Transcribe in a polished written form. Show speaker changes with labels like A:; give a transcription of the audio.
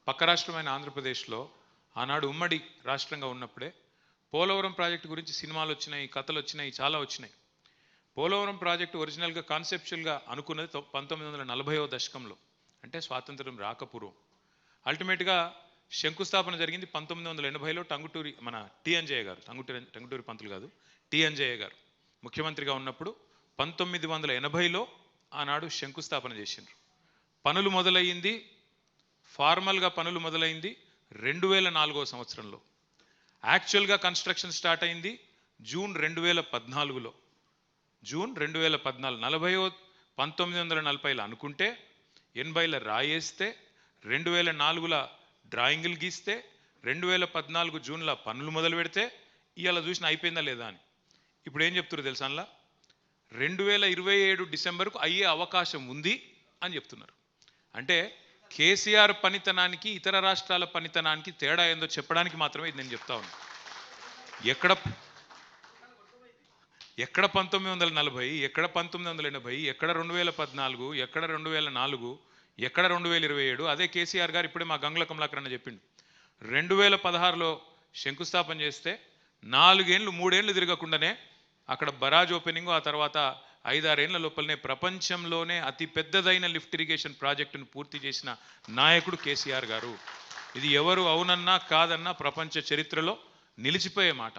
A: పక్క రాష్ట్రమైన ఆంధ్రప్రదేశ్లో ఆనాడు ఉమ్మడి రాష్ట్రంగా ఉన్నప్పుడే పోలవరం ప్రాజెక్టు గురించి సినిమాలు వచ్చినాయి, కథలు వచ్చినాయి, చాలా వచ్చినాయి. పోలవరం ప్రాజెక్టు ఒరిజినల్గా కాన్సెప్చువల్గా అనుకున్నది 1940వ దశకంలో, అంటే స్వాతంత్రం రాకపూర్వం. అల్టిమేట్గా శంకుస్థాపన జరిగింది 1980లో టంగుటూరి మన టి అంజయ్య గారు, టంగుటూరి పంతులు కాదు, టి అంజయ్య గారు ముఖ్యమంత్రిగా ఉన్నప్పుడు 1980లో ఆనాడు శంకుస్థాపన చేసిండ్రు. పనులు మొదలయ్యింది, ఫార్మల్గా పనులు మొదలైంది 2004వ సంవత్సరంలో. యాక్చువల్గా కన్స్ట్రక్షన్ స్టార్ట్ అయింది జూన్ 2014లో. జూన్ 2014 1940లో అనుకుంటే 80లో రాయేస్తే 2004లో డ్రాయింగులు గీస్తే 2014 జూన్లో పనులు మొదలు పెడితే ఇవాళ చూసిన అయిపోయిందా లేదా అని. ఇప్పుడు ఏం చెప్తున్నారు తెలుసా, అందులో 2027 డిసెంబర్కు అయ్యే అవకాశం ఉంది అని చెప్తున్నారు. అంటే కేసీఆర్ పనితనానికి ఇతర రాష్ట్రాల పనితనానికి తేడా ఏందో చెప్పడానికి మాత్రమే ఇది నేను చెప్తా ఉన్నాను. ఎక్కడ 1940, ఎక్కడ 1980, ఎక్కడ 2014, ఎక్కడ 2004, ఎక్కడ 2027. అదే కేసీఆర్ గారు ఇప్పుడే మా గంగుల కమలాకరణ చెప్పిండు. 2016లో శంకుస్థాపన చేస్తే 4 ఏళ్ళు 3 ఏళ్ళు తిరగకుండానే అక్కడ బరాజ్ ఓపెనింగ్, ఆ తర్వాత 5-6 ఏళ్ల లోపలనే ప్రపంచంలోనే అతి పెద్దదైన లిఫ్ట్ ఇరిగేషన్ ప్రాజెక్టును పూర్తి చేసిన నాయకుడు కేసీఆర్ గారు. ఇది ఎవరు అవునన్నా కాదన్నా ప్రపంచ చరిత్రలో నిలిచిపోయే మాట.